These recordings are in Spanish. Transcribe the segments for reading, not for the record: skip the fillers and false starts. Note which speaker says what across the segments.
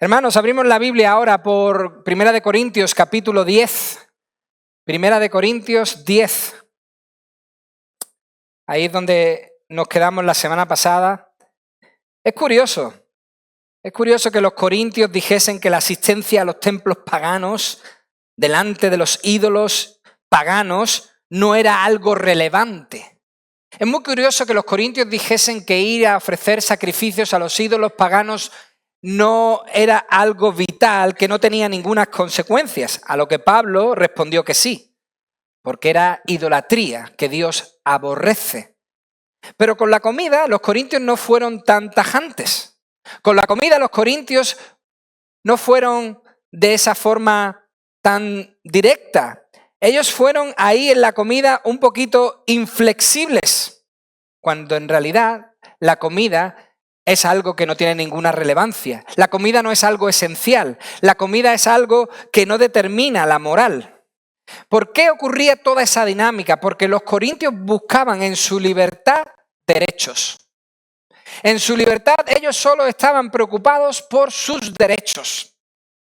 Speaker 1: Hermanos, abrimos la Biblia ahora por 1 Corintios capítulo 10. 1 Corintios 10. Ahí es donde nos quedamos la semana pasada. Es curioso que los corintios dijesen que la asistencia a los templos paganos, delante de los ídolos paganos, no era algo relevante. Es muy curioso que los corintios dijesen que ir a ofrecer sacrificios a los ídolos paganos no era algo vital, que no tenía ninguna consecuencias, a lo que Pablo respondió que sí, porque era idolatría que Dios aborrece. Pero con la comida los corintios no fueron tan tajantes. Con la comida los corintios no fueron de esa forma tan directa. Ellos fueron ahí en la comida un poquito inflexibles, cuando en realidad la comida es algo que no tiene ninguna relevancia. La comida no es algo esencial. La comida es algo que no determina la moral. ¿Por qué ocurría toda esa dinámica? Porque los corintios buscaban en su libertad derechos. En su libertad ellos solo estaban preocupados por sus derechos.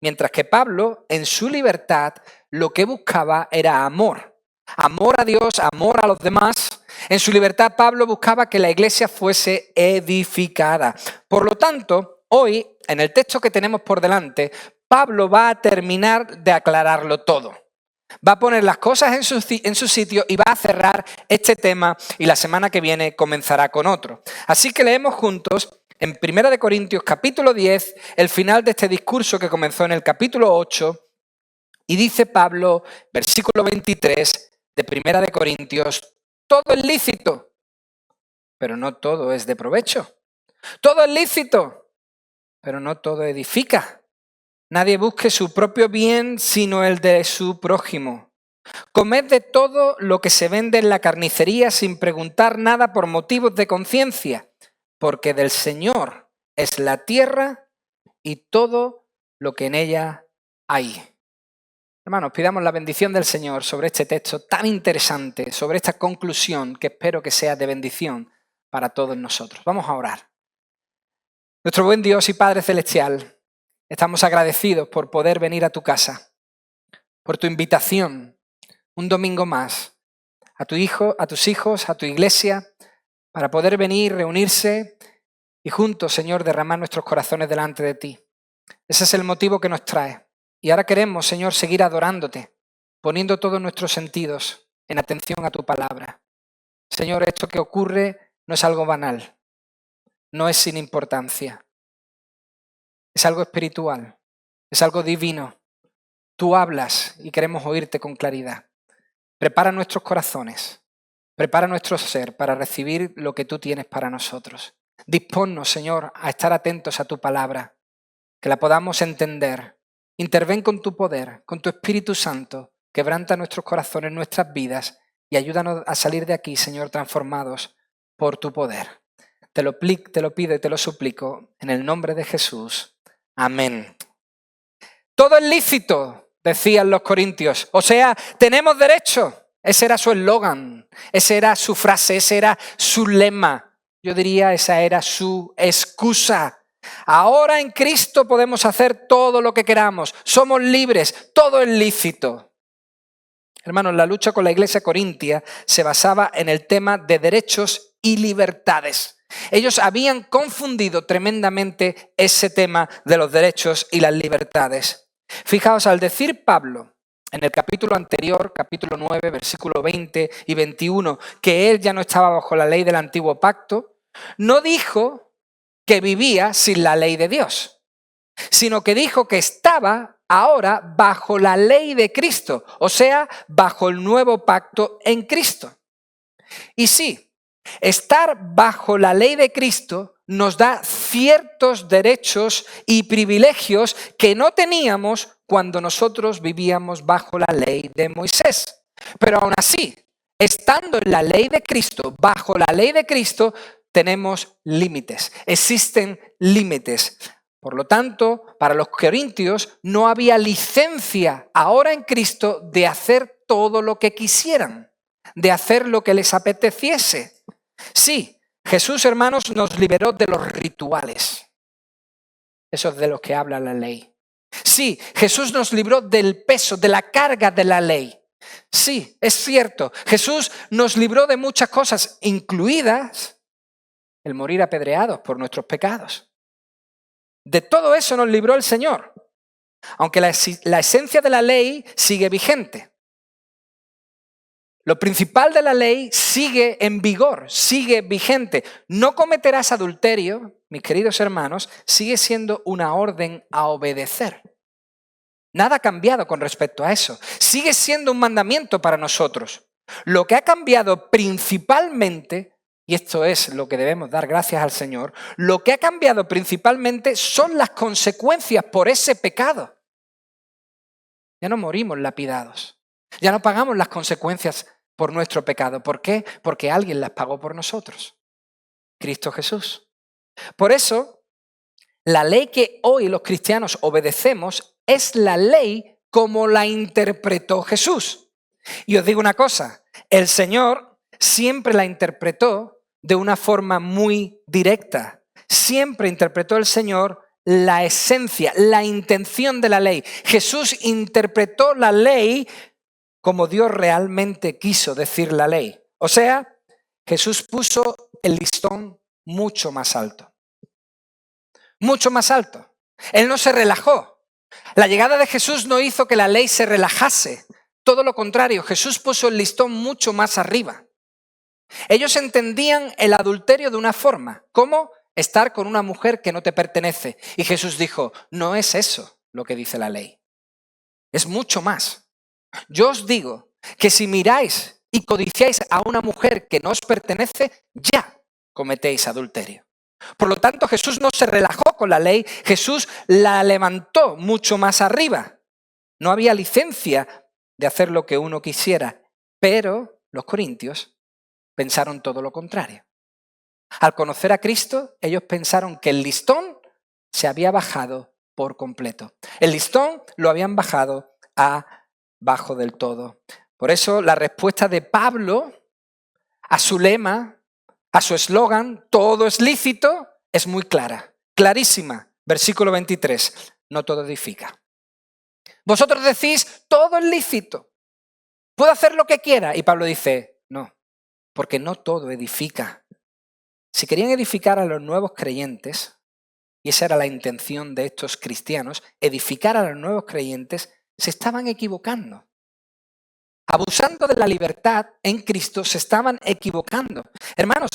Speaker 1: Mientras que Pablo, en su libertad, lo que buscaba era amor. Amor a Dios, amor a los demás. En su libertad, Pablo buscaba que la iglesia fuese edificada. Por lo tanto, hoy, en el texto que tenemos por delante, Pablo va a terminar de aclararlo todo. Va a poner las cosas en su sitio y va a cerrar este tema y la semana que viene comenzará con otro. Así que leemos juntos en 1 Corintios capítulo 10, el final de este discurso que comenzó en el capítulo 8, y dice Pablo, versículo 23 de 1 Corintios, todo es lícito, pero no todo es de provecho. Todo es lícito, pero no todo edifica. Nadie busque su propio bien, sino el de su prójimo. Comed de todo lo que se vende en la carnicería sin preguntar nada por motivos de conciencia, porque del Señor es la tierra y todo lo que en ella hay. Hermanos, pidamos la bendición del Señor sobre este texto tan interesante, sobre esta conclusión que espero que sea de bendición para todos nosotros. Vamos a orar. Nuestro buen Dios y Padre Celestial, estamos agradecidos por poder venir a tu casa, por tu invitación, un domingo más, a tu hijo, a tus hijos, a tu iglesia, para poder venir, reunirse y juntos, Señor, derramar nuestros corazones delante de ti. Ese es el motivo que nos trae. Y ahora queremos, Señor, seguir adorándote, poniendo todos nuestros sentidos en atención a tu palabra. Señor, esto que ocurre no es algo banal, no es sin importancia. Es algo espiritual, es algo divino. Tú hablas y queremos oírte con claridad. Prepara nuestros corazones, prepara nuestro ser para recibir lo que tú tienes para nosotros. Disponnos, Señor, a estar atentos a tu palabra, que la podamos entender. Interven con tu poder, con tu Espíritu Santo, quebranta nuestros corazones, nuestras vidas y ayúdanos a salir de aquí, Señor, transformados por tu poder. Te lo pido y te lo suplico en el nombre de Jesús. Amén. Todo es lícito, decían los corintios. O sea, tenemos derecho. Ese era su eslogan, esa era su frase, ese era su lema. Yo diría, esa era su excusa. Ahora en Cristo podemos hacer todo lo que queramos. Somos libres, todo es lícito. Hermanos, la lucha con la iglesia corintia se basaba en el tema de derechos y libertades. Ellos habían confundido tremendamente ese tema de los derechos y las libertades. Fijaos, al decir Pablo en el capítulo anterior, capítulo 9, versículo 20 y 21, que él ya no estaba bajo la ley del antiguo pacto, no dijo que vivía sin la ley de Dios, sino que dijo que estaba ahora bajo la ley de Cristo, o sea, bajo el nuevo pacto en Cristo. Y sí, estar bajo la ley de Cristo nos da ciertos derechos y privilegios que no teníamos cuando nosotros vivíamos bajo la ley de Moisés. Pero aún así, estando en la ley de Cristo, bajo la ley de Cristo, tenemos límites, existen límites. Por lo tanto, para los corintios no había licencia ahora en Cristo de hacer todo lo que quisieran, de hacer lo que les apeteciese. Sí, Jesús, hermanos, nos liberó de los rituales. esos de los que habla la ley. Sí, Jesús nos libró del peso, de la carga de la ley. Sí, es cierto, Jesús nos libró de muchas cosas, incluidas el morir apedreados por nuestros pecados. De todo eso nos libró el Señor, aunque la esencia de la ley sigue vigente. Lo principal de la ley sigue en vigor, sigue vigente. No cometerás adulterio, mis queridos hermanos, sigue siendo una orden a obedecer. Nada ha cambiado con respecto a eso. Sigue siendo un mandamiento para nosotros. Lo que ha cambiado principalmente, y esto es lo que debemos dar gracias al Señor, lo que ha cambiado principalmente son las consecuencias por ese pecado. Ya no morimos lapidados. Ya no pagamos las consecuencias por nuestro pecado. ¿Por qué? Porque alguien las pagó por nosotros. Cristo Jesús. Por eso, la ley que hoy los cristianos obedecemos es la ley como la interpretó Jesús. Y os digo una cosa, el Señor siempre la interpretó de una forma muy directa. Siempre interpretó el Señor la esencia, la intención de la ley. Jesús interpretó la ley como Dios realmente quiso decir la ley. O sea, Jesús puso el listón mucho más alto. Mucho más alto. Él no se relajó. La llegada de Jesús no hizo que la ley se relajase. Todo lo contrario, Jesús puso el listón mucho más arriba. Ellos entendían el adulterio de una forma. ¿Cómo? Estar con una mujer que no te pertenece. Y Jesús dijo, no es eso lo que dice la ley. Es mucho más. Yo os digo que si miráis y codiciáis a una mujer que no os pertenece, ya cometéis adulterio. Por lo tanto, Jesús no se relajó con la ley, Jesús la levantó mucho más arriba. No había licencia de hacer lo que uno quisiera, pero los corintios pensaron todo lo contrario. Al conocer a Cristo, ellos pensaron que el listón se había bajado por completo. El listón lo habían bajado abajo del todo. Por eso la respuesta de Pablo a su lema, a su eslogan, todo es lícito, es muy clara, clarísima. Versículo 23, no todo edifica. Vosotros decís, todo es lícito, puedo hacer lo que quiera. Y Pablo dice, no, porque no todo edifica. Si querían edificar a los nuevos creyentes, y esa era la intención de estos cristianos, edificar a los nuevos creyentes, se estaban equivocando. Abusando de la libertad en Cristo, se estaban equivocando. Hermanos,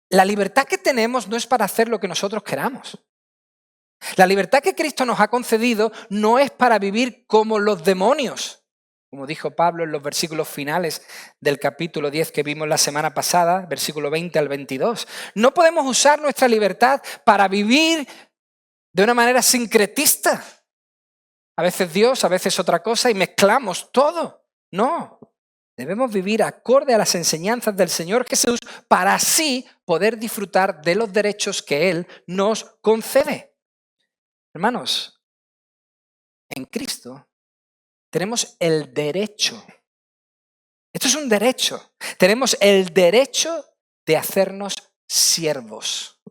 Speaker 1: la libertad que tenemos no es para hacer lo que nosotros queramos. La libertad que Cristo nos ha concedido no es para vivir como los demonios, como dijo Pablo en los versículos finales del capítulo 10 que vimos la semana pasada, versículo 20 al 22. No podemos usar nuestra libertad para vivir de una manera sincretista. A veces Dios, a veces otra cosa y mezclamos todo. No, debemos vivir acorde a las enseñanzas del Señor Jesús para así poder disfrutar de los derechos que Él nos concede. Hermanos, en Cristo tenemos el derecho. Esto es un derecho. Tenemos el derecho de hacernos siervos.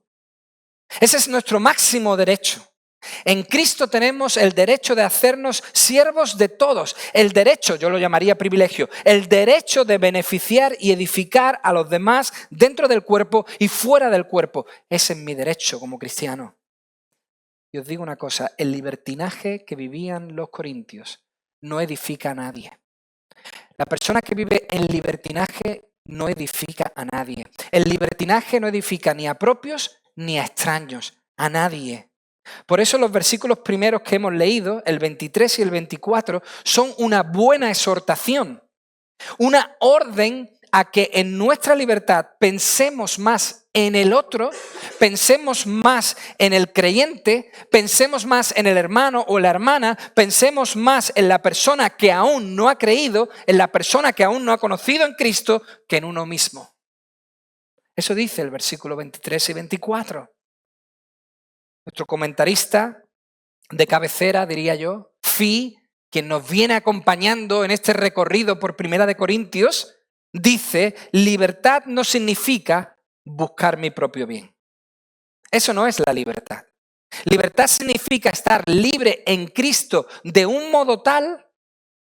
Speaker 1: Ese es nuestro máximo derecho. En Cristo tenemos el derecho de hacernos siervos de todos. El derecho, yo lo llamaría privilegio, el derecho de beneficiar y edificar a los demás dentro del cuerpo y fuera del cuerpo. Ese es mi derecho como cristiano. Y os digo una cosa, el libertinaje que vivían los corintios no edifica a nadie. La persona que vive en libertinaje no edifica a nadie. El libertinaje no edifica ni a propios ni a extraños, a nadie. Por eso los versículos primeros que hemos leído, el 23 y el 24, son una buena exhortación, una orden a que en nuestra libertad pensemos más en el otro, pensemos más en el creyente, pensemos más en el hermano o la hermana, pensemos más en la persona que aún no ha creído, en la persona que aún no ha conocido en Cristo, que en uno mismo. Eso dice el versículo 23 y 24. Nuestro comentarista de cabecera, diría yo, Fi, quien nos viene acompañando en este recorrido por Primera de Corintios, dice, libertad no significa buscar mi propio bien. Eso no es la libertad. Libertad significa estar libre en Cristo de un modo tal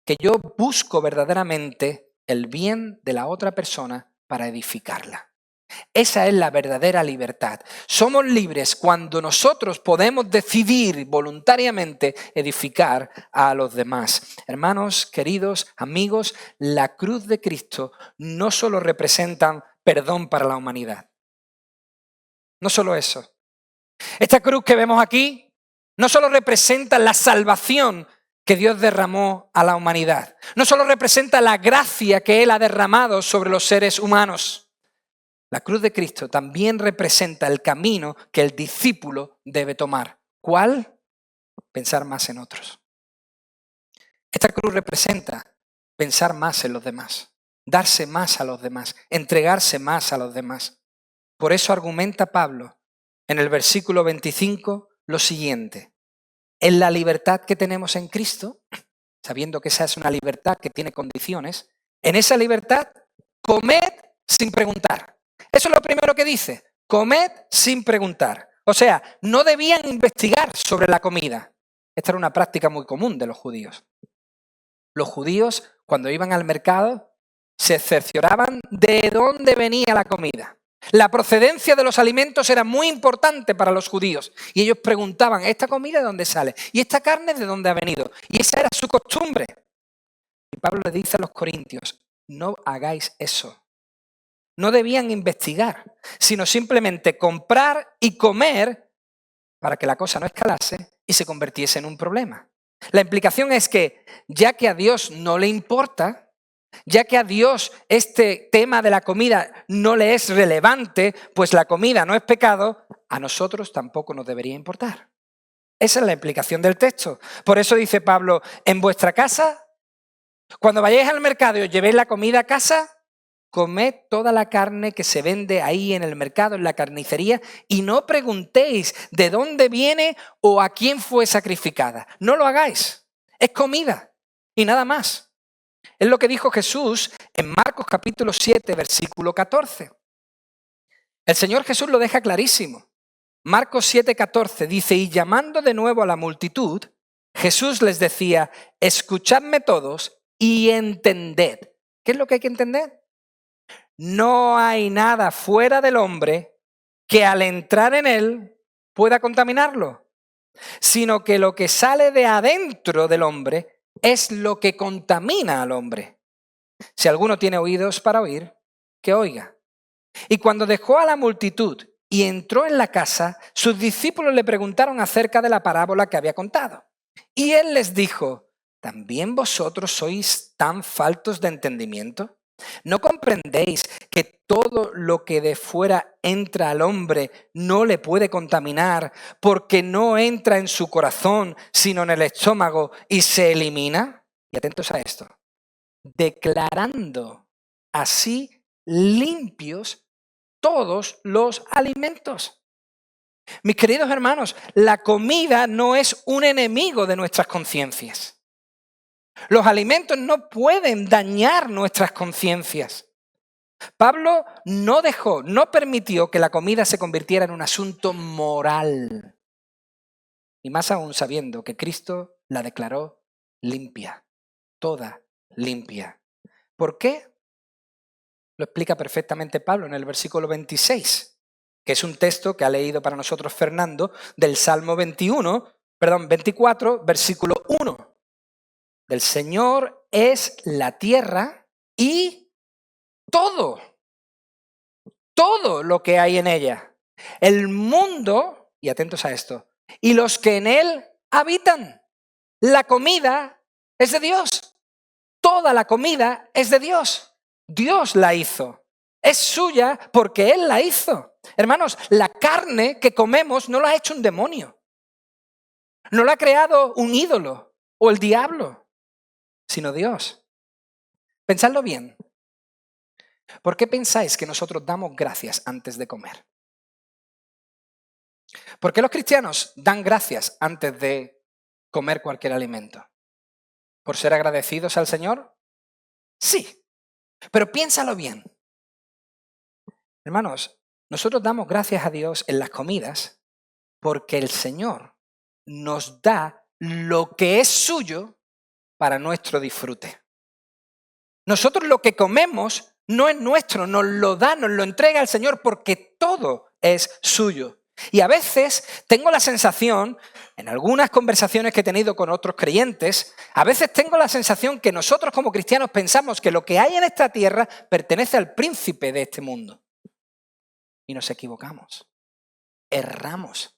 Speaker 1: que yo busco verdaderamente el bien de la otra persona para edificarla. Esa es la verdadera libertad. Somos libres cuando nosotros podemos decidir voluntariamente edificar a los demás. Hermanos, queridos amigos, la cruz de Cristo no solo representa perdón para la humanidad. No solo eso. Esta cruz que vemos aquí no solo representa la salvación que Dios derramó a la humanidad. No solo representa la gracia que Él ha derramado sobre los seres humanos. La cruz de Cristo también representa el camino que el discípulo debe tomar. ¿Cuál? Pensar más en otros. Esta cruz representa pensar más en los demás, darse más a los demás, entregarse más a los demás. Por eso argumenta Pablo en el versículo 25 lo siguiente: en la libertad que tenemos en Cristo, sabiendo que esa es una libertad que tiene condiciones, en esa libertad comed sin preguntar. Eso es lo primero que dice, comed sin preguntar. O sea, no debían investigar sobre la comida. Esta era una práctica muy común de los judíos. Los judíos, cuando iban al mercado, se cercioraban de dónde venía la comida. La procedencia de los alimentos era muy importante para los judíos y ellos preguntaban, ¿esta comida de dónde sale? ¿Y esta carne de dónde ha venido? Y esa era su costumbre. Y Pablo le dice a los corintios, no hagáis eso. No debían investigar, sino simplemente comprar y comer para que la cosa no escalase y se convirtiese en un problema. La implicación es que, ya que a Dios no le importa, ya que a Dios este tema de la comida no le es relevante, pues la comida no es pecado, a nosotros tampoco nos debería importar. Esa es la implicación del texto. Por eso dice Pablo, en vuestra casa, cuando vayáis al mercado y os llevéis la comida a casa, comed toda la carne que se vende ahí en el mercado, en la carnicería, y no preguntéis de dónde viene o a quién fue sacrificada. No lo hagáis. Es comida y nada más. Es lo que dijo Jesús en Marcos capítulo 7, versículo 14. El Señor Jesús lo deja clarísimo. Marcos 7, 14 dice, y llamando de nuevo a la multitud, Jesús les decía, escuchadme todos y entended. ¿Qué es lo que hay que entender? No hay nada fuera del hombre que al entrar en él pueda contaminarlo, sino que lo que sale de adentro del hombre es lo que contamina al hombre. Si alguno tiene oídos para oír, que oiga. Y cuando dejó a la multitud y entró en la casa, sus discípulos le preguntaron acerca de la parábola que había contado. Y él les dijo, ¿también vosotros sois tan faltos de entendimiento? ¿No comprendéis que todo lo que de fuera entra al hombre no le puede contaminar porque no entra en su corazón, sino en el estómago y se elimina? Y atentos a esto. Declarando así limpios todos los alimentos. Mis queridos hermanos, la comida no es un enemigo de nuestras conciencias. Los alimentos no pueden dañar nuestras conciencias. Pablo no permitió que la comida se convirtiera en un asunto moral. Y más aún sabiendo que Cristo la declaró limpia, toda limpia. ¿Por qué? Lo explica perfectamente Pablo en el versículo 26, que es un texto que ha leído para nosotros Fernando del Salmo 24, versículo 1. Del Señor es la tierra y todo lo que hay en ella. El mundo, y atentos a esto, y los que en él habitan. La comida es de Dios. Toda la comida es de Dios. Dios la hizo. Es suya porque Él la hizo. Hermanos, la carne que comemos no la ha hecho un demonio. No la ha creado un ídolo o el diablo, sino Dios. Pensadlo bien. ¿Por qué pensáis que nosotros damos gracias antes de comer? ¿Por qué los cristianos dan gracias antes de comer cualquier alimento? ¿Por ser agradecidos al Señor? Sí, pero piénsalo bien. Hermanos, nosotros damos gracias a Dios en las comidas porque el Señor nos da lo que es suyo para nuestro disfrute. Nosotros lo que comemos no es nuestro, nos lo da, nos lo entrega el Señor porque todo es suyo. Y a veces tengo la sensación, en algunas conversaciones que he tenido con otros creyentes, a veces tengo la sensación que nosotros como cristianos pensamos que lo que hay en esta tierra pertenece al príncipe de este mundo. Y nos equivocamos, erramos.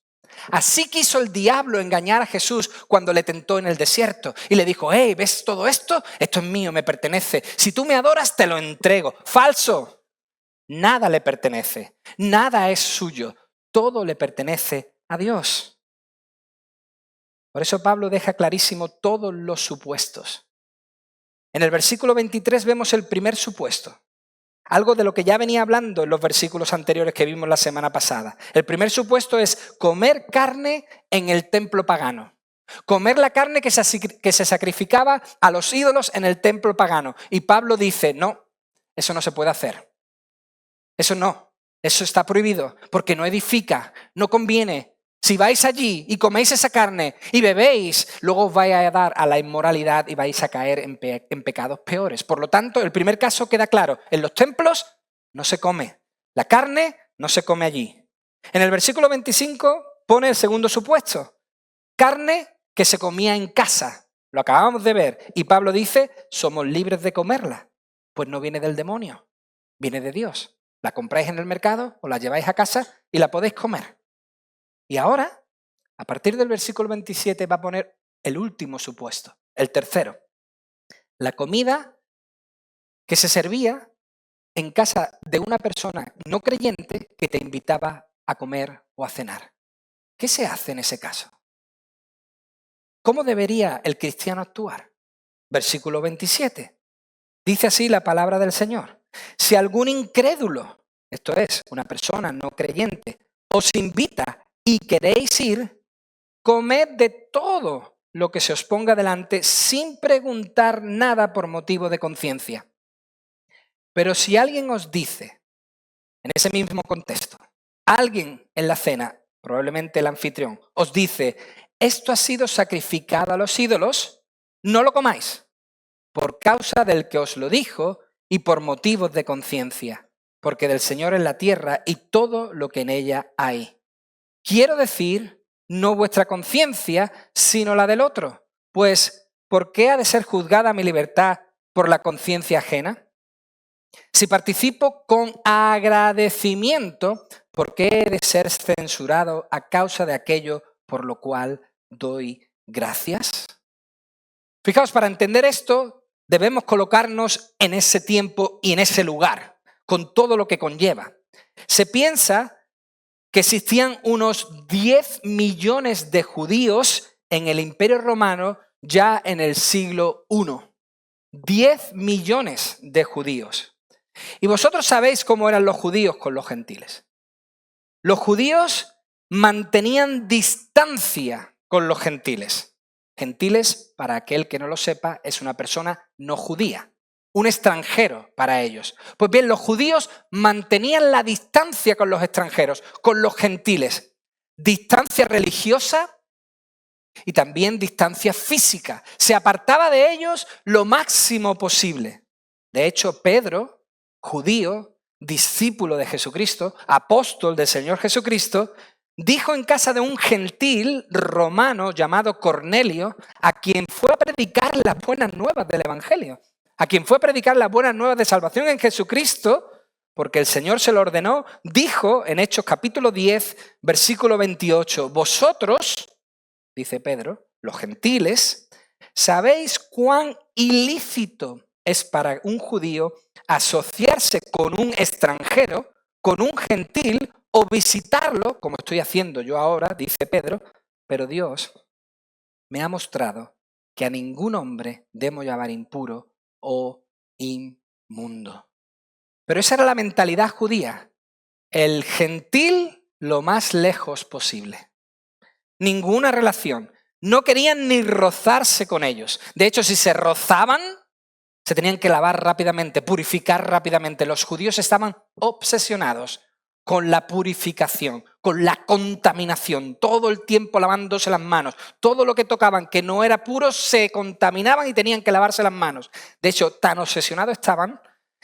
Speaker 1: Así quiso el diablo engañar a Jesús cuando le tentó en el desierto y le dijo, hey, ¿ves todo esto? Esto es mío, me pertenece. Si tú me adoras, te lo entrego. ¡Falso! Nada le pertenece, nada es suyo, todo le pertenece a Dios. Por eso Pablo deja clarísimo todos los supuestos. En el versículo 23 vemos el primer supuesto. Algo de lo que ya venía hablando en los versículos anteriores que vimos la semana pasada. El primer supuesto es comer carne en el templo pagano. Comer la carne que se sacrificaba a los ídolos en el templo pagano. Y Pablo dice, no, eso no se puede hacer. Eso no, eso está prohibido porque no edifica, no conviene. Si vais allí y coméis esa carne y bebéis, luego os vais a dar a la inmoralidad y vais a caer en pecados peores. Por lo tanto, el primer caso queda claro. En los templos no se come. La carne no se come allí. En el versículo 25 pone el segundo supuesto. Carne que se comía en casa. Lo acabamos de ver. Y Pablo dice, somos libres de comerla. Pues no viene del demonio, viene de Dios. La compráis en el mercado o la lleváis a casa y la podéis comer. Y ahora, a partir del versículo 27, va a poner el último supuesto, el tercero. La comida que se servía en casa de una persona no creyente que te invitaba a comer o a cenar. ¿Qué se hace en ese caso? ¿Cómo debería el cristiano actuar? Versículo 27. Dice así la palabra del Señor. Si algún incrédulo, esto es, una persona no creyente, os invita y queréis ir, comed de todo lo que se os ponga delante sin preguntar nada por motivo de conciencia. Pero si alguien os dice, en ese mismo contexto, alguien en la cena, probablemente el anfitrión, os dice, esto ha sido sacrificado a los ídolos, no lo comáis, por causa del que os lo dijo y por motivos de conciencia, porque del Señor es la tierra y todo lo que en ella hay. Quiero decir, no vuestra conciencia, sino la del otro. Pues, ¿por qué ha de ser juzgada mi libertad por la conciencia ajena? Si participo con agradecimiento, ¿por qué he de ser censurado a causa de aquello por lo cual doy gracias? Fijaos, para entender esto, debemos colocarnos en ese tiempo y en ese lugar, con todo lo que conlleva. Se piensa que existían unos 10 millones de judíos en el Imperio Romano ya en el siglo I. 10 millones de judíos. Y vosotros sabéis cómo eran los judíos con los gentiles. Los judíos mantenían distancia con los gentiles. Gentiles, para aquel que no lo sepa, es una persona no judía. Un extranjero para ellos. Pues bien, los judíos mantenían la distancia con los extranjeros, con los gentiles. Distancia religiosa y también distancia física. Se apartaba de ellos lo máximo posible. De hecho, Pedro, judío, discípulo de Jesucristo, apóstol del Señor Jesucristo, dijo en casa de un gentil romano llamado Cornelio, a quien fue a predicar las buenas nuevas del Evangelio. A quien fue a predicar las buenas nuevas de salvación en Jesucristo, porque el Señor se lo ordenó, dijo en Hechos capítulo 10, versículo 28, vosotros, dice Pedro, los gentiles, sabéis cuán ilícito es para un judío asociarse con un extranjero, con un gentil, o visitarlo, como estoy haciendo yo ahora, dice Pedro, pero Dios me ha mostrado que a ningún hombre debemos llamar impuro o inmundo. Pero esa era la mentalidad judía. El gentil lo más lejos posible. Ninguna relación. No querían ni rozarse con ellos. De hecho, si se rozaban, se tenían que lavar rápidamente, purificar rápidamente. Los judíos estaban obsesionados con la purificación, con la contaminación, todo el tiempo lavándose las manos. Todo lo que tocaban que no era puro se contaminaban y tenían que lavarse las manos. De hecho, tan obsesionados estaban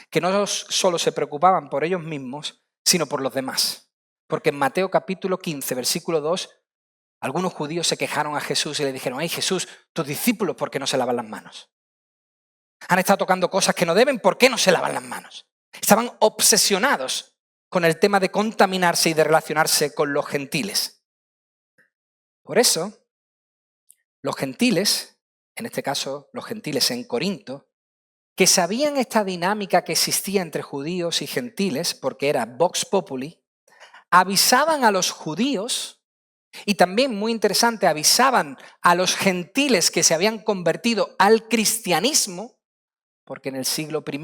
Speaker 1: que no solo se preocupaban por ellos mismos, sino por los demás. Porque en Mateo capítulo 15, versículo 2, algunos judíos se quejaron a Jesús y le dijeron: «Hey Jesús, tus discípulos, ¿por qué no se lavan las manos? Han estado tocando cosas que no deben, ¿por qué no se lavan las manos?». Estaban obsesionados con el tema de contaminarse y de relacionarse con los gentiles. Por eso, los gentiles, en este caso los gentiles en Corinto, que sabían esta dinámica que existía entre judíos y gentiles, porque era vox populi, avisaban a los judíos y también, muy interesante, avisaban a los gentiles que se habían convertido al cristianismo, porque en el siglo I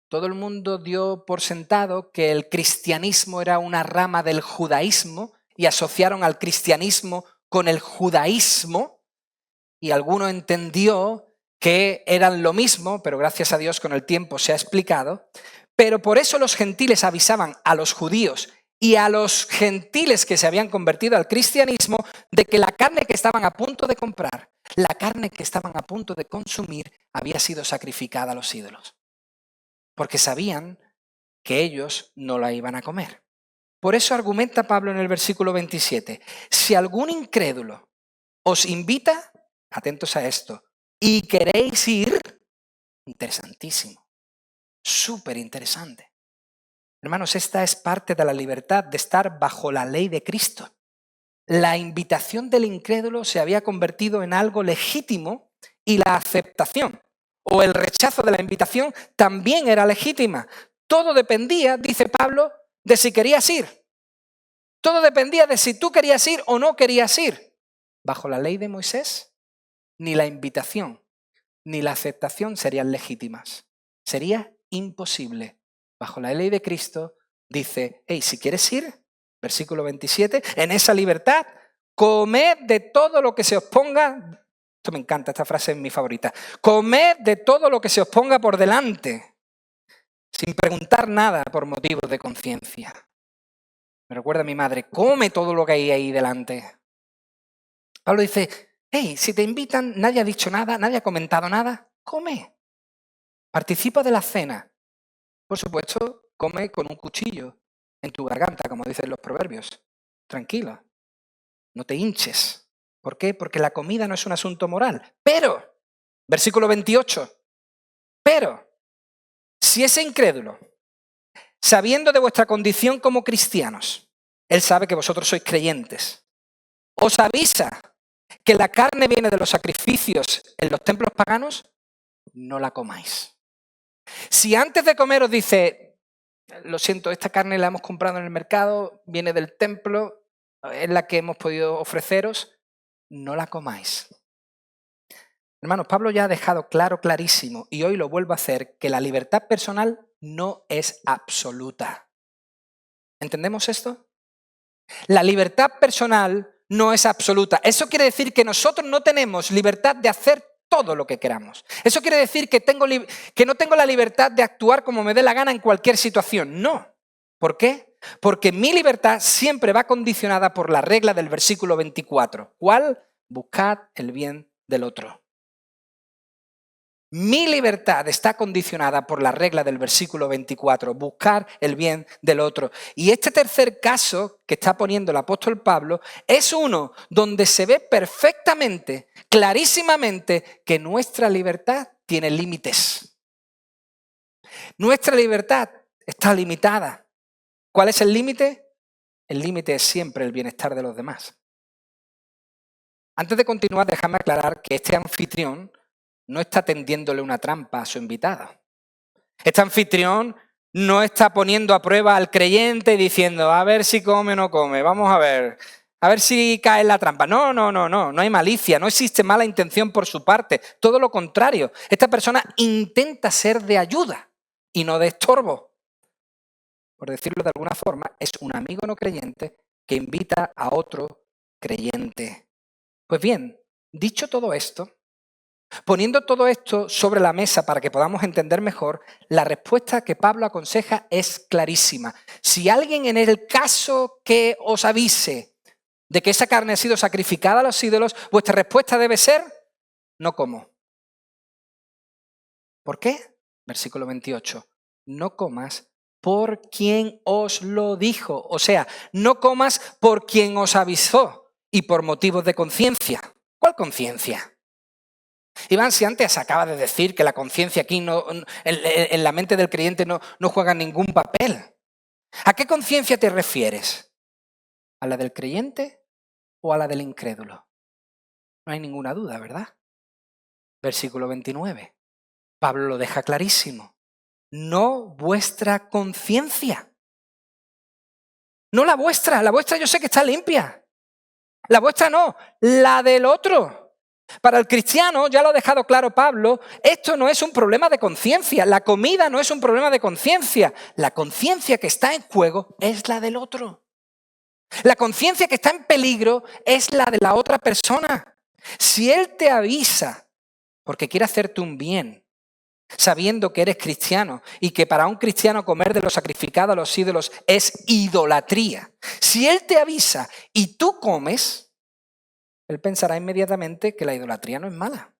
Speaker 1: todo el mundo dio por sentado que el cristianismo era una rama del judaísmo y asociaron al cristianismo con el judaísmo, y alguno entendió que eran lo mismo, pero gracias a Dios con el tiempo se ha explicado. Pero por eso los gentiles avisaban a los judíos y a los gentiles que se habían convertido al cristianismo de que la carne que estaban a punto de comprar, la carne que estaban a punto de consumir, había sido sacrificada a los ídolos. Porque sabían que ellos no la iban a comer. Por eso argumenta Pablo en el versículo 27, si algún incrédulo os invita, atentos a esto, y queréis ir, interesantísimo, súper interesante. Hermanos, esta es parte de la libertad de estar bajo la ley de Cristo. La invitación del incrédulo se había convertido en algo legítimo y la aceptación o el rechazo de la invitación también era legítima. Todo dependía, dice Pablo, de si querías ir. Todo dependía de si tú querías ir o no querías ir. Bajo la ley de Moisés, ni la invitación ni la aceptación serían legítimas. Sería imposible. Bajo la ley de Cristo dice, hey, si quieres ir, versículo 27, en esa libertad, comed de todo lo que se os ponga. Esto me encanta, esta frase es mi favorita. Comed de todo lo que se os ponga por delante, sin preguntar nada por motivos de conciencia. Me recuerda a mi madre, come todo lo que hay ahí delante. Pablo dice, hey, si te invitan, nadie ha dicho nada, nadie ha comentado nada, come. Participa de la cena. Por supuesto, come con un cuchillo en tu garganta, como dicen los proverbios. Tranquilo, no te hinches. ¿Por qué? Porque la comida no es un asunto moral. Pero, versículo 28, pero, si ese incrédulo, sabiendo de vuestra condición como cristianos, él sabe que vosotros sois creyentes, os avisa que la carne viene de los sacrificios en los templos paganos, no la comáis. Si antes de comer os dice, lo siento, esta carne la hemos comprado en el mercado, viene del templo, es la que hemos podido ofreceros, no la comáis. Hermanos, Pablo ya ha dejado claro, clarísimo, y hoy lo vuelvo a hacer, que la libertad personal no es absoluta. ¿Entendemos esto? La libertad personal no es absoluta. Eso quiere decir que nosotros no tenemos libertad de hacer todo lo que queramos. Eso quiere decir que no tengo la libertad de actuar como me dé la gana en cualquier situación. No. ¿Por qué? Porque mi libertad siempre va condicionada por la regla del versículo 24. ¿Cuál? Buscad el bien del otro. Mi libertad está condicionada por la regla del versículo 24, buscar el bien del otro. Y este tercer caso que está poniendo el apóstol Pablo es uno donde se ve perfectamente, clarísimamente, que nuestra libertad tiene límites. Nuestra libertad está limitada. ¿Cuál es el límite? El límite es siempre el bienestar de los demás. Antes de continuar, déjame aclarar que este anfitrión no está tendiéndole una trampa a su invitada. Este anfitrión no está poniendo a prueba al creyente y diciendo, a ver si come o no come, vamos a ver si cae en la trampa. No hay malicia, no existe mala intención por su parte, todo lo contrario. Esta persona intenta ser de ayuda y no de estorbo. Por decirlo de alguna forma, es un amigo no creyente que invita a otro creyente. Pues bien, dicho todo esto, Poniendo todo esto sobre la mesa para que podamos entender mejor, la respuesta que Pablo aconseja es clarísima. Si alguien en el caso que os avise de que esa carne ha sido sacrificada a los ídolos, vuestra respuesta debe ser, no como. ¿Por qué? Versículo 28. No comas por quien os lo dijo. O sea, no comas por quien os avisó y por motivos de conciencia. ¿Cuál conciencia? Iván, si antes acaba de decir que la conciencia aquí en la mente del creyente no juega ningún papel. ¿A qué conciencia te refieres? ¿A la del creyente o a la del incrédulo? No hay ninguna duda, ¿verdad? Versículo 29. Pablo lo deja clarísimo. No vuestra conciencia. No la vuestra yo sé que está limpia. La vuestra no, la del otro. Para el cristiano, ya lo ha dejado claro Pablo, esto no es un problema de conciencia. La comida no es un problema de conciencia. La conciencia que está en juego es la del otro. La conciencia que está en peligro es la de la otra persona. Si él te avisa porque quiere hacerte un bien, sabiendo que eres cristiano y que para un cristiano comer de lo sacrificado a los ídolos es idolatría, si él te avisa y tú comes, él pensará inmediatamente que la idolatría no es mala,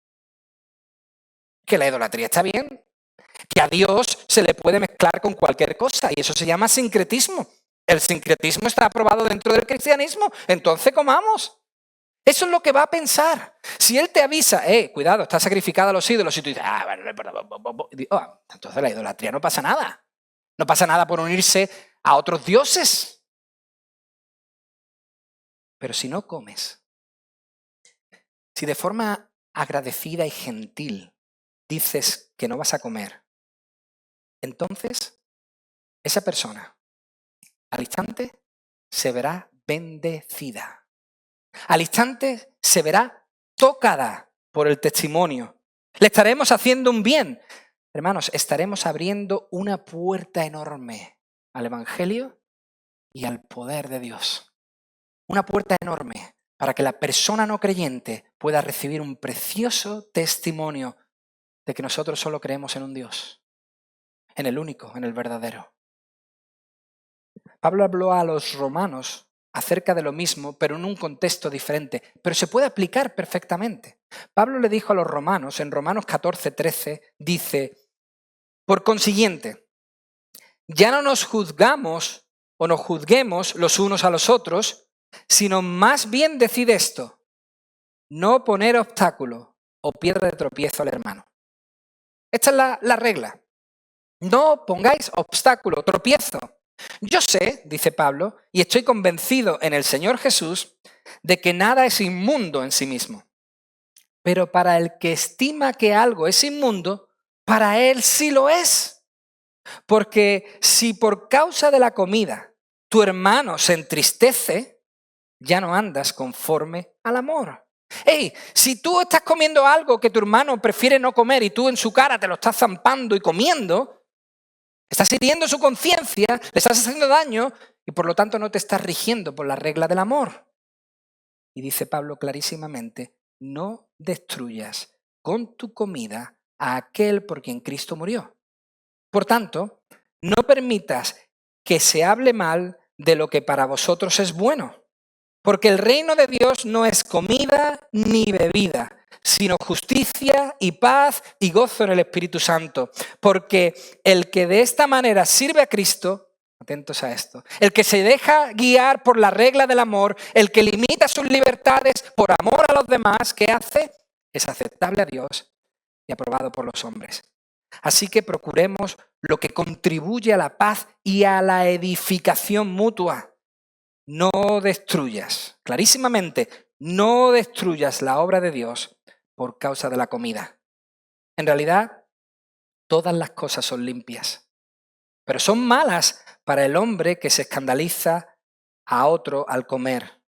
Speaker 1: que la idolatría está bien, que a Dios se le puede mezclar con cualquier cosa y eso se llama sincretismo. El sincretismo está aprobado dentro del cristianismo, entonces comamos. Eso es lo que va a pensar. Si él te avisa, cuidado, está sacrificado a los ídolos, y tú dices, entonces la idolatría no pasa nada. No pasa nada por unirse a otros dioses. Pero si no comes, si de forma agradecida y gentil dices que no vas a comer, entonces esa persona al instante se verá bendecida. Al instante se verá tocada por el testimonio. Le estaremos haciendo un bien. Hermanos, estaremos abriendo una puerta enorme al Evangelio y al poder de Dios. Una puerta enorme para que la persona no creyente pueda recibir un precioso testimonio de que nosotros solo creemos en un Dios, en el único, en el verdadero. Pablo habló a los romanos acerca de lo mismo, pero en un contexto diferente, pero se puede aplicar perfectamente. Pablo le dijo a los romanos, en Romanos 14:13, dice, por consiguiente, ya no nos juzgamos o nos juzguemos los unos a los otros, sino más bien decid esto, no poner obstáculo o piedra de tropiezo al hermano. Esta es la regla. No pongáis obstáculo, tropiezo. Yo sé, dice Pablo, y estoy convencido en el Señor Jesús, de que nada es inmundo en sí mismo. Pero para el que estima que algo es inmundo, para él sí lo es. Porque si por causa de la comida tu hermano se entristece, ya no andas conforme al amor. Si tú estás comiendo algo que tu hermano prefiere no comer y tú en su cara te lo estás zampando y comiendo, estás hiriendo su conciencia, le estás haciendo daño y por lo tanto no te estás rigiendo por la regla del amor. Y dice Pablo clarísimamente, no destruyas con tu comida a aquel por quien Cristo murió. Por tanto, no permitas que se hable mal de lo que para vosotros es bueno, porque el reino de Dios no es comida ni bebida, sino justicia y paz y gozo en el Espíritu Santo. Porque el que de esta manera sirve a Cristo, atentos a esto, el que se deja guiar por la regla del amor, el que limita sus libertades por amor a los demás, ¿qué hace? Es aceptable a Dios y aprobado por los hombres. Así que procuremos lo que contribuye a la paz y a la edificación mutua. No destruyas, clarísimamente, no destruyas la obra de Dios por causa de la comida. En realidad, todas las cosas son limpias, pero son malas para el hombre que se escandaliza a otro al comer.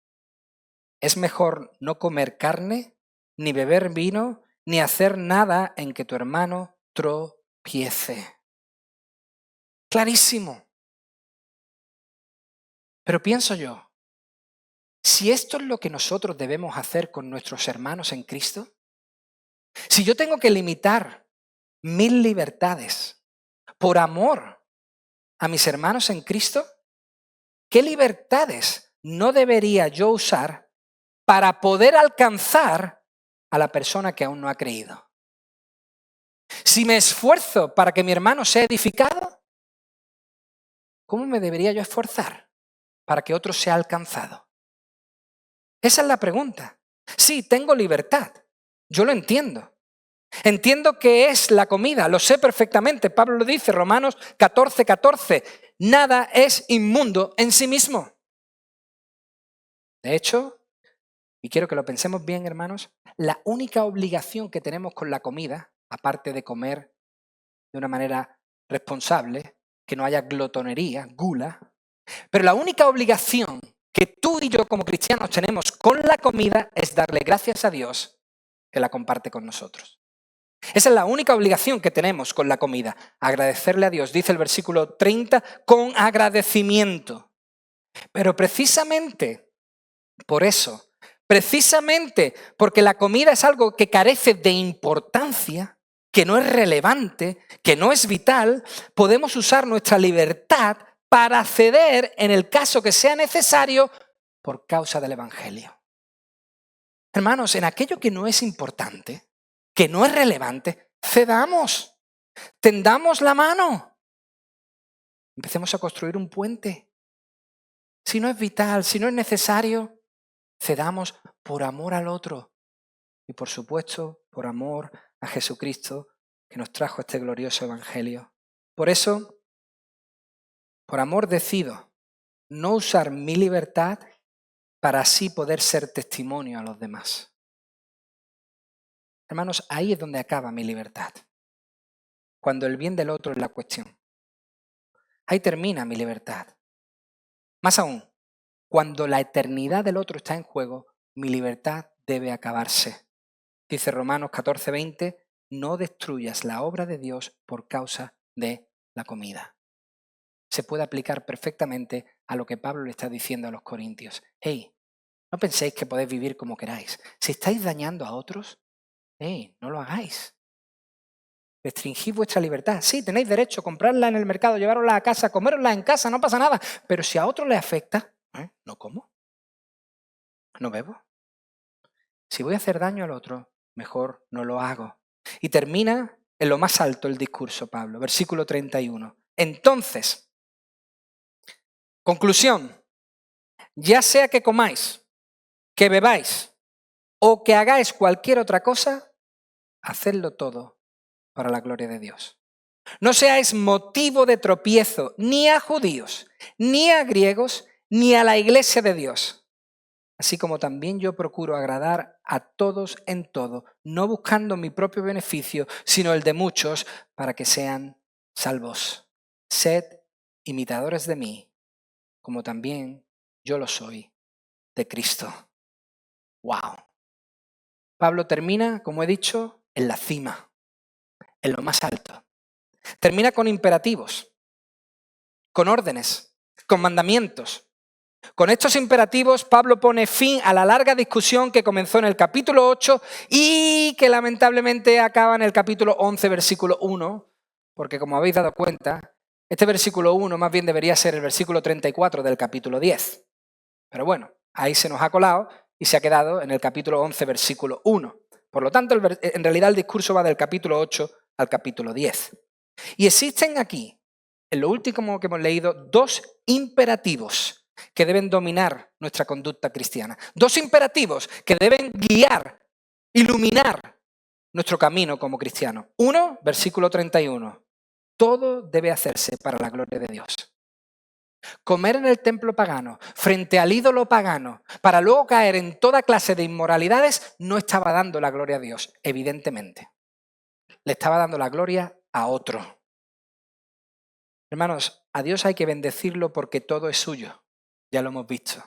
Speaker 1: Es mejor no comer carne, ni beber vino, ni hacer nada en que tu hermano tropiece. Clarísimo. Pero pienso yo, si esto es lo que nosotros debemos hacer con nuestros hermanos en Cristo, Si yo tengo que limitar mis libertades por amor a mis hermanos en Cristo, ¿qué libertades no debería yo usar para poder alcanzar a la persona que aún no ha creído? Si me esfuerzo para que mi hermano sea edificado, ¿cómo me debería yo esforzar para que otro sea alcanzado? Esa es la pregunta. Sí, tengo libertad. Yo lo entiendo. Entiendo qué es la comida, lo sé perfectamente. Pablo lo dice, Romanos 14:14. Nada es inmundo en sí mismo. De hecho, y quiero que lo pensemos bien, hermanos, la única obligación que tenemos con la comida, aparte de comer de una manera responsable, que no haya glotonería, gula, pero la única obligación que tú y yo como cristianos tenemos con la comida es darle gracias a Dios que la comparte con nosotros. Esa es la única obligación que tenemos con la comida, agradecerle a Dios, dice el versículo 30, con agradecimiento. Pero precisamente por eso, precisamente porque la comida es algo que carece de importancia, que no es relevante, que no es vital, podemos usar nuestra libertad para ceder en el caso que sea necesario por causa del Evangelio. Hermanos, en aquello que no es importante, que no es relevante, cedamos, tendamos la mano, empecemos a construir un puente. Si no es vital, si no es necesario, cedamos por amor al otro y por supuesto por amor a Jesucristo que nos trajo este glorioso evangelio. Por eso, por amor decido no usar mi libertad para así poder ser testimonio a los demás. Hermanos, ahí es donde acaba mi libertad. Cuando el bien del otro es la cuestión. Ahí termina mi libertad. Más aún, cuando la eternidad del otro está en juego, mi libertad debe acabarse. Dice Romanos 14:20, no destruyas la obra de Dios por causa de la comida. Se puede aplicar perfectamente a lo que Pablo le está diciendo a los corintios. Hey, no penséis que podéis vivir como queráis. Si estáis dañando a otros, no lo hagáis. Restringid vuestra libertad. Sí, tenéis derecho a comprarla en el mercado, llevarosla a casa, comérosla en casa, no pasa nada. Pero si a otro le afecta, no como, no bebo. Si voy a hacer daño al otro, mejor no lo hago. Y termina en lo más alto el discurso, Pablo, versículo 31. Entonces, conclusión, ya sea que comáis, que bebáis o que hagáis cualquier otra cosa, hacedlo todo para la gloria de Dios. No seáis motivo de tropiezo ni a judíos, ni a griegos, ni a la iglesia de Dios. Así como también yo procuro agradar a todos en todo, no buscando mi propio beneficio, sino el de muchos, para que sean salvos. Sed imitadores de mí, como también yo lo soy de Cristo. ¡Wow! Pablo termina, como he dicho, en la cima, en lo más alto. Termina con imperativos, con órdenes, con mandamientos. Con estos imperativos, Pablo pone fin a la larga discusión que comenzó en el capítulo 8 y que lamentablemente acaba en el capítulo 11, versículo 1, porque como habéis dado cuenta, este versículo 1 más bien debería ser el versículo 34 del capítulo 10. Pero bueno, ahí se nos ha colado y se ha quedado en el capítulo 11, versículo 1. Por lo tanto, en realidad el discurso va del capítulo 8 al capítulo 10. Y existen aquí, en lo último que hemos leído, dos imperativos que deben dominar nuestra conducta cristiana. Dos imperativos que deben guiar, iluminar nuestro camino como cristiano. Uno, versículo 31. Todo debe hacerse para la gloria de Dios. Comer en el templo pagano, frente al ídolo pagano, para luego caer en toda clase de inmoralidades, no estaba dando la gloria a Dios, evidentemente. Le estaba dando la gloria a otro. Hermanos, a Dios hay que bendecirlo porque todo es suyo. Ya lo hemos visto.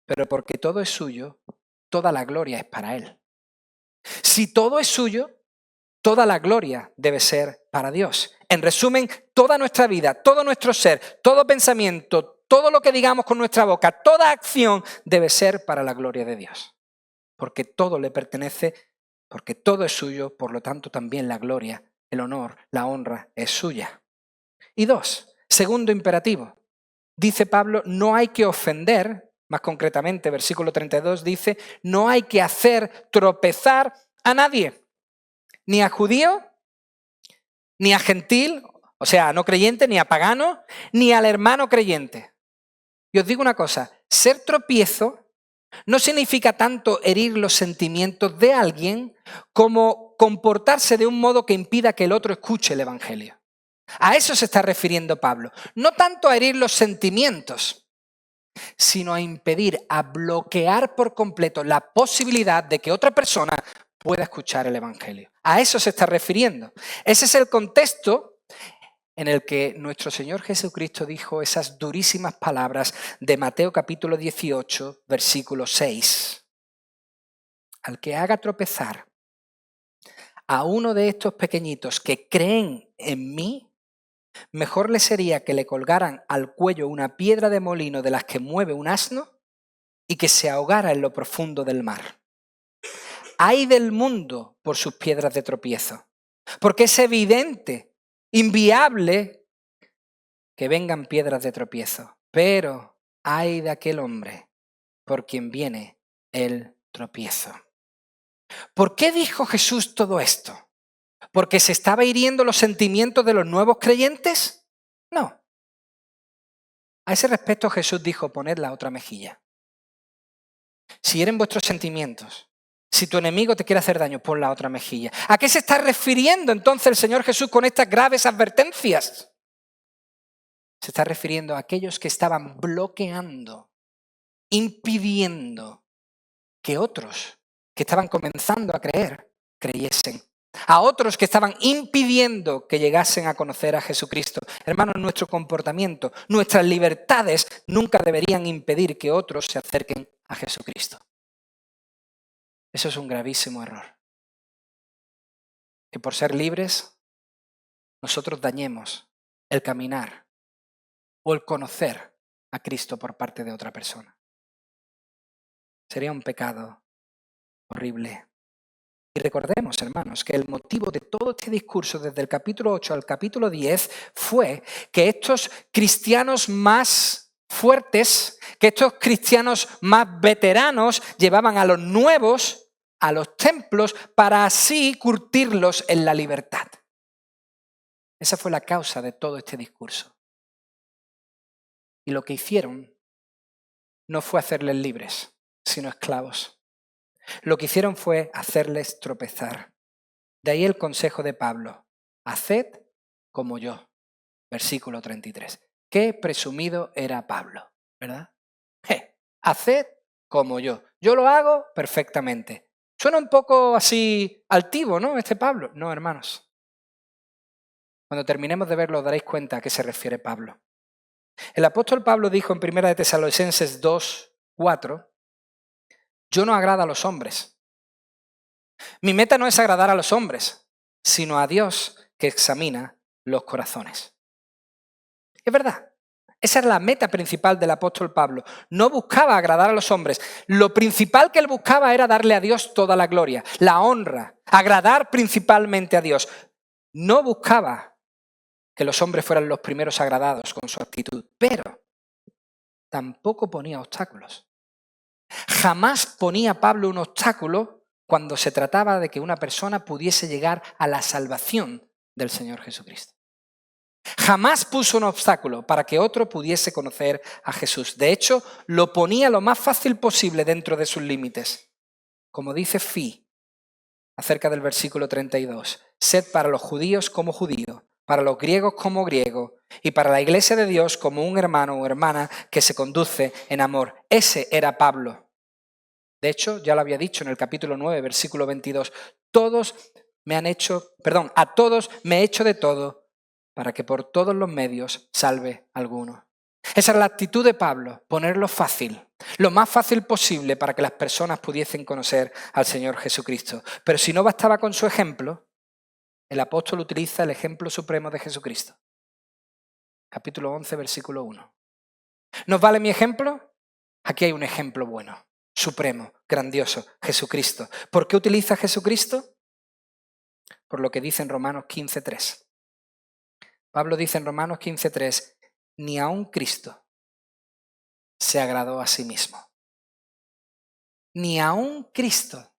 Speaker 1: Pero porque todo es suyo, toda la gloria es para Él. Si todo es suyo, toda la gloria debe ser para Dios. En resumen, toda nuestra vida, todo nuestro ser, todo pensamiento, todo lo que digamos con nuestra boca, toda acción debe ser para la gloria de Dios. Porque todo le pertenece porque todo es suyo, por lo tanto también la gloria, el honor, la honra es suya. Y 2, segundo imperativo. Dice Pablo, no hay que ofender, más concretamente, versículo 32 dice, no hay que hacer tropezar a nadie, ni a judío, ni a gentil, o sea, a no creyente, ni a pagano, ni al hermano creyente. Y os digo una cosa, ser tropiezo no significa tanto herir los sentimientos de alguien como comportarse de un modo que impida que el otro escuche el evangelio. A eso se está refiriendo Pablo. No tanto a herir los sentimientos, sino a impedir, a bloquear por completo la posibilidad de que otra persona pueda escuchar el evangelio. A eso se está refiriendo. Ese es el contexto en el que nuestro Señor Jesucristo dijo esas durísimas palabras de Mateo capítulo 18, versículo 6. Al que haga tropezar a uno de estos pequeñitos que creen en mí, mejor le sería que le colgaran al cuello una piedra de molino de las que mueve un asno y que se ahogara en lo profundo del mar. Ay del mundo por sus piedras de tropiezo, porque es evidente, inviable, que vengan piedras de tropiezo, pero ay de aquel hombre por quien viene el tropiezo. ¿Por qué dijo Jesús todo esto? ¿Porque se estaba hiriendo los sentimientos de los nuevos creyentes? No. A ese respecto Jesús dijo, poned la otra mejilla. Si hieren vuestros sentimientos, si tu enemigo te quiere hacer daño, pon la otra mejilla. ¿A qué se está refiriendo entonces el Señor Jesús con estas graves advertencias? Se está refiriendo a aquellos que estaban bloqueando, impidiendo que otros que estaban comenzando a creer, creyesen. A otros que estaban impidiendo que llegasen a conocer a Jesucristo. Hermanos, nuestro comportamiento, nuestras libertades nunca deberían impedir que otros se acerquen a Jesucristo. Eso es un gravísimo error. Que por ser libres, nosotros dañemos el caminar o el conocer a Cristo por parte de otra persona. Sería un pecado horrible. Y recordemos, hermanos, que el motivo de todo este discurso desde el capítulo 8 al capítulo 10 fue que estos cristianos más fuertes, que estos cristianos más veteranos llevaban a los nuevos a los templos para así curtirlos en la libertad. Esa fue la causa de todo este discurso. Y lo que hicieron no fue hacerles libres, sino esclavos. Lo que hicieron fue hacerles tropezar. De ahí el consejo de Pablo, haced como yo. Versículo 33. Qué presumido era Pablo, ¿verdad? Haced como yo. Yo lo hago perfectamente. Suena un poco así altivo, ¿no? Este Pablo. No, hermanos. Cuando terminemos de verlo, os daréis cuenta a qué se refiere Pablo. El apóstol Pablo dijo en 1 de Tesalonicenses 2, 4, yo no agrado a los hombres. Mi meta no es agradar a los hombres, sino a Dios que examina los corazones. Es verdad. Esa es la meta principal del apóstol Pablo. No buscaba agradar a los hombres. Lo principal que él buscaba era darle a Dios toda la gloria, la honra, agradar principalmente a Dios. No buscaba que los hombres fueran los primeros agradados con su actitud, pero tampoco ponía obstáculos. Jamás ponía Pablo un obstáculo cuando se trataba de que una persona pudiese llegar a la salvación del Señor Jesucristo. Jamás puso un obstáculo para que otro pudiese conocer a Jesús. De hecho, lo ponía lo más fácil posible dentro de sus límites. Como dice Fi, acerca del versículo 32, sed para los judíos como judío, para los griegos como griego, y para la iglesia de Dios como un hermano o hermana que se conduce en amor. Ese era Pablo. De hecho, ya lo había dicho en el capítulo 9, versículo 22, a todos me he hecho de todo, para que por todos los medios salve a alguno. Esa era la actitud de Pablo, ponerlo fácil, lo más fácil posible para que las personas pudiesen conocer al Señor Jesucristo. Pero si no bastaba con su ejemplo, el apóstol utiliza el ejemplo supremo de Jesucristo. Capítulo 11, versículo 1. ¿Nos vale mi ejemplo? Aquí hay un ejemplo bueno, supremo. grandioso, Jesucristo. ¿Por qué utiliza Jesucristo? Por lo que dice en Romanos 15:3. Pablo dice en Romanos 15:3, ni aun Cristo se agradó a sí mismo. Ni aun Cristo,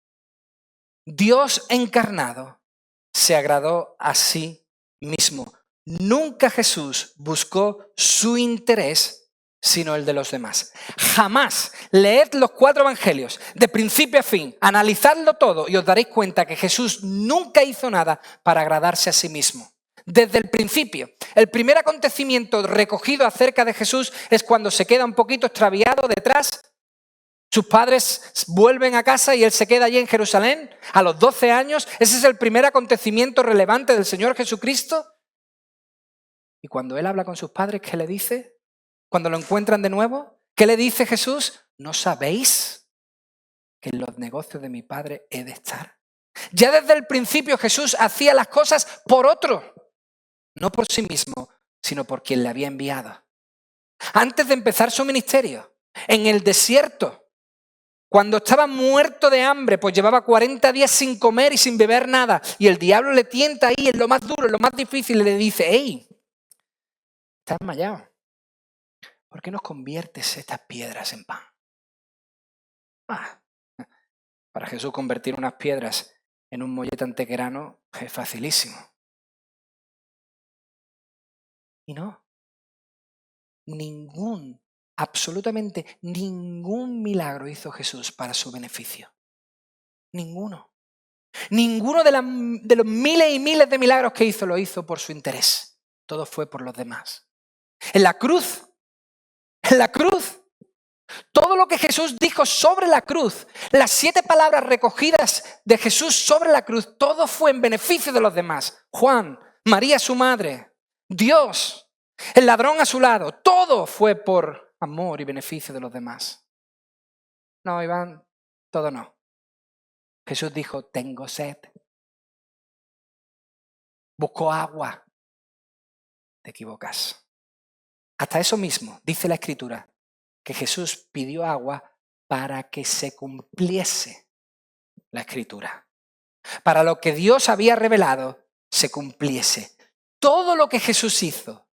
Speaker 1: Dios encarnado, se agradó a sí mismo. Nunca Jesús buscó su interés, sino el de los demás. Jamás. Leed los 4 evangelios, de principio a fin, analizadlo todo y os daréis cuenta que Jesús nunca hizo nada para agradarse a sí mismo. Desde el principio. El primer acontecimiento recogido acerca de Jesús es cuando se queda un poquito extraviado detrás. Sus padres vuelven a casa y él se queda allí en Jerusalén a los 12 años. Ese es el primer acontecimiento relevante del Señor Jesucristo. Y cuando él habla con sus padres, ¿qué le dice? Cuando lo encuentran de nuevo, ¿qué le dice Jesús? ¿No sabéis que en los negocios de mi Padre he de estar? Ya desde el principio Jesús hacía las cosas por otro, no por sí mismo, sino por quien le había enviado. Antes de empezar su ministerio, en el desierto, cuando estaba muerto de hambre, pues llevaba 40 días sin comer y sin beber nada, y el diablo le tienta ahí en lo más duro, en lo más difícil, y le dice, hey, estás desmayado, ¿por qué no conviertes estas piedras en pan? Para Jesús convertir unas piedras en un mollete antequerano es facilísimo. Y no, absolutamente ningún milagro hizo Jesús para su beneficio. Ninguno. Ninguno de los miles y miles de milagros que hizo lo hizo por su interés. Todo fue por los demás. En la cruz, todo lo que Jesús dijo sobre la cruz, las 7 palabras recogidas de Jesús sobre la cruz, todo fue en beneficio de los demás. Juan, María su madre, Dios, el ladrón a su lado, todo fue por amor y beneficio de los demás. No, Iván, todo no. Jesús dijo, tengo sed. Buscó agua. Te equivocas. Hasta eso mismo, dice la Escritura, que Jesús pidió agua para que se cumpliese la Escritura. Para lo que Dios había revelado, se cumpliese. Todo lo que Jesús hizo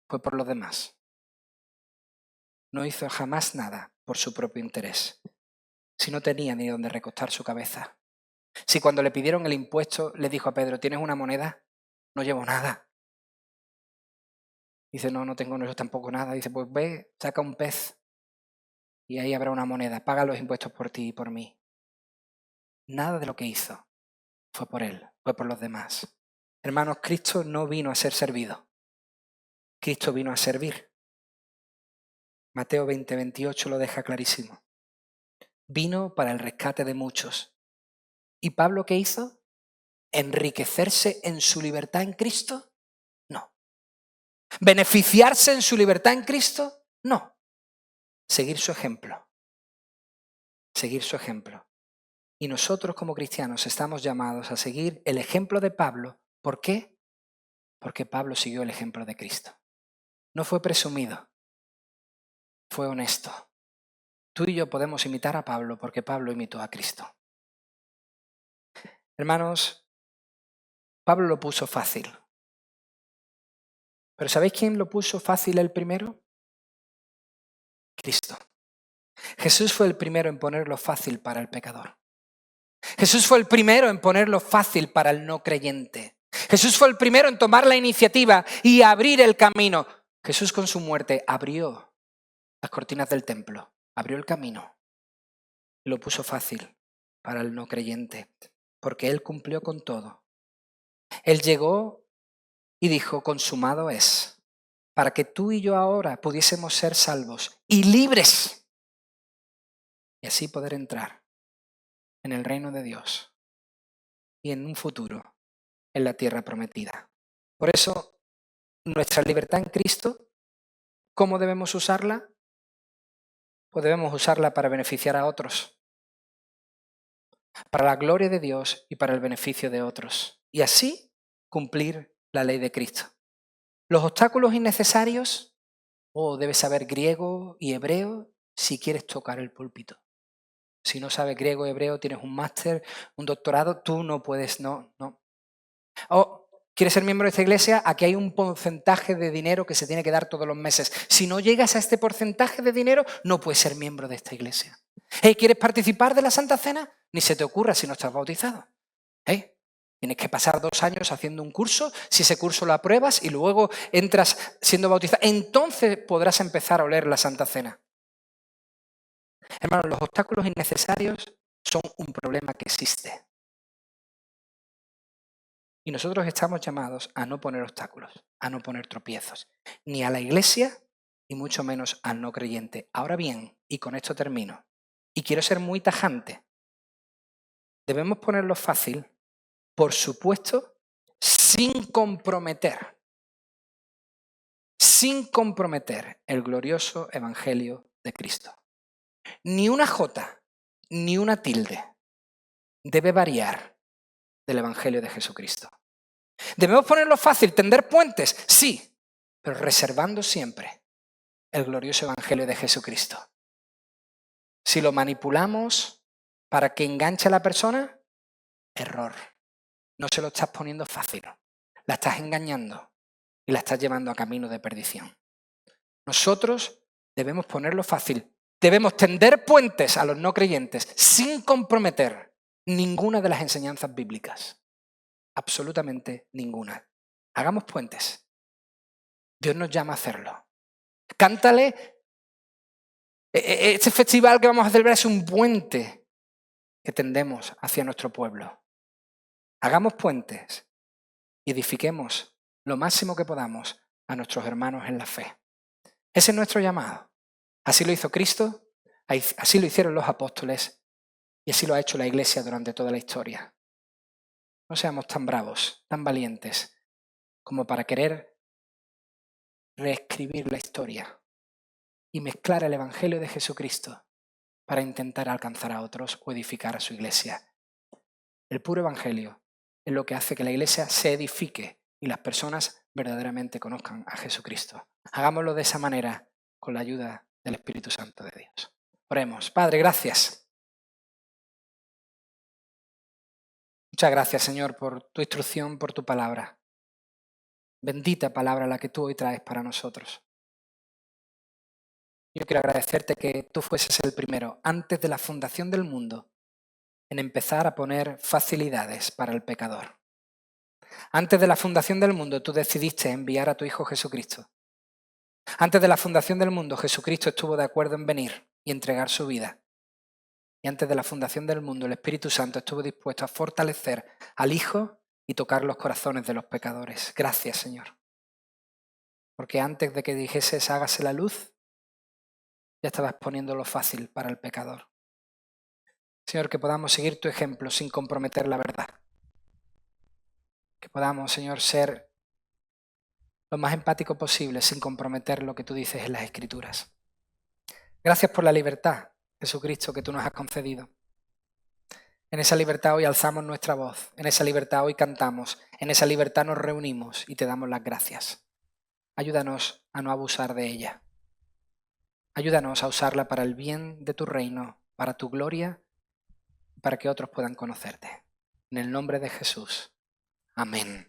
Speaker 1: fue por los demás. No hizo jamás nada por su propio interés. Si no tenía ni dónde recostar su cabeza. Si cuando le pidieron el impuesto le dijo a Pedro, ¿tienes una moneda? No llevo nada. Dice, no tengo yo tampoco nada. Dice, pues ve, saca un pez y ahí habrá una moneda. Paga los impuestos por ti y por mí. Nada de lo que hizo fue por él, fue por los demás. Hermanos, Cristo no vino a ser servido. Cristo vino a servir. Mateo 20:28 lo deja clarísimo. Vino para el rescate de muchos. ¿Y Pablo qué hizo? ¿Enriquecerse en su libertad en Cristo? No. ¿Beneficiarse en su libertad en Cristo? No. Seguir su ejemplo. Seguir su ejemplo. Y nosotros como cristianos estamos llamados a seguir el ejemplo de Pablo. ¿Por qué? Porque Pablo siguió el ejemplo de Cristo. No fue presumido, fue honesto. Tú y yo podemos imitar a Pablo porque Pablo imitó a Cristo. Hermanos, Pablo lo puso fácil. ¿Pero sabéis quién lo puso fácil el primero? Cristo. Jesús fue el primero en ponerlo fácil para el pecador. Jesús fue el primero en ponerlo fácil para el no creyente. Jesús fue el primero en tomar la iniciativa y abrir el camino. Jesús con su muerte abrió las cortinas del templo, abrió el camino y lo puso fácil para el no creyente, porque Él cumplió con todo. Él llegó y dijo, consumado es, para que tú y yo ahora pudiésemos ser salvos y libres y así poder entrar en el reino de Dios y en un futuro en la tierra prometida. Por eso, nuestra libertad en Cristo, ¿cómo debemos usarla? Pues debemos usarla para beneficiar a otros, para la gloria de Dios y para el beneficio de otros. Y así cumplir la ley de Cristo. Los obstáculos innecesarios, debes saber griego y hebreo si quieres tocar el púlpito. Si no sabes griego o hebreo, tienes un máster, un doctorado, tú no puedes, no. O quieres ser miembro de esta iglesia, aquí hay un porcentaje de dinero que se tiene que dar todos los meses. Si no llegas a este porcentaje de dinero, no puedes ser miembro de esta iglesia. ¿Quieres participar de la Santa Cena? Ni se te ocurra si no estás bautizado. Tienes que pasar 2 años haciendo un curso, si ese curso lo apruebas y luego entras siendo bautizado, entonces podrás empezar a oler la Santa Cena. Hermanos, los obstáculos innecesarios son un problema que existe. Y nosotros estamos llamados a no poner obstáculos, a no poner tropiezos, ni a la iglesia y mucho menos al no creyente. Ahora bien, y con esto termino, y quiero ser muy tajante, debemos ponerlo fácil, por supuesto, sin comprometer el glorioso evangelio de Cristo. Ni una jota, ni una tilde debe variar del evangelio de Jesucristo. ¿Debemos ponerlo fácil, tender puentes? Sí, pero reservando siempre el glorioso evangelio de Jesucristo. Si lo manipulamos para que enganche a la persona, error. No se lo estás poniendo fácil, la estás engañando y la estás llevando a camino de perdición. Nosotros debemos ponerlo fácil, debemos tender puentes a los no creyentes sin comprometer ninguna de las enseñanzas bíblicas. Absolutamente ninguna. Hagamos puentes. Dios nos llama a hacerlo. Cántale. Este festival que vamos a celebrar es un puente que tendemos hacia nuestro pueblo. Hagamos puentes y edifiquemos lo máximo que podamos a nuestros hermanos en la fe. Ese es nuestro llamado. Así lo hizo Cristo, así lo hicieron los apóstoles y así lo ha hecho la Iglesia durante toda la historia. No seamos tan bravos, tan valientes, como para querer reescribir la historia y mezclar el Evangelio de Jesucristo para intentar alcanzar a otros o edificar a su Iglesia. El puro Evangelio es lo que hace que la Iglesia se edifique y las personas verdaderamente conozcan a Jesucristo. Hagámoslo de esa manera con la ayuda del Espíritu Santo de Dios. Oremos. Padre, gracias. Muchas gracias, Señor, por tu instrucción, por tu palabra. Bendita palabra la que tú hoy traes para nosotros. Yo quiero agradecerte que tú fueses el primero, antes de la fundación del mundo, en empezar a poner facilidades para el pecador. Antes de la fundación del mundo, tú decidiste enviar a tu Hijo Jesucristo. Antes de la fundación del mundo, Jesucristo estuvo de acuerdo en venir y entregar su vida. Y antes de la fundación del mundo, el Espíritu Santo estuvo dispuesto a fortalecer al Hijo y tocar los corazones de los pecadores. Gracias, Señor. Porque antes de que dijeses hágase la luz, ya estabas poniéndolo fácil para el pecador. Señor, que podamos seguir tu ejemplo sin comprometer la verdad. Que podamos, Señor, ser lo más empático posible sin comprometer lo que tú dices en las Escrituras. Gracias por la libertad, Jesucristo, que tú nos has concedido. En esa libertad hoy alzamos nuestra voz, en esa libertad hoy cantamos, en esa libertad nos reunimos y te damos las gracias. Ayúdanos a no abusar de ella. Ayúdanos a usarla para el bien de tu reino, para tu gloria, para que otros puedan conocerte. En el nombre de Jesús. Amén.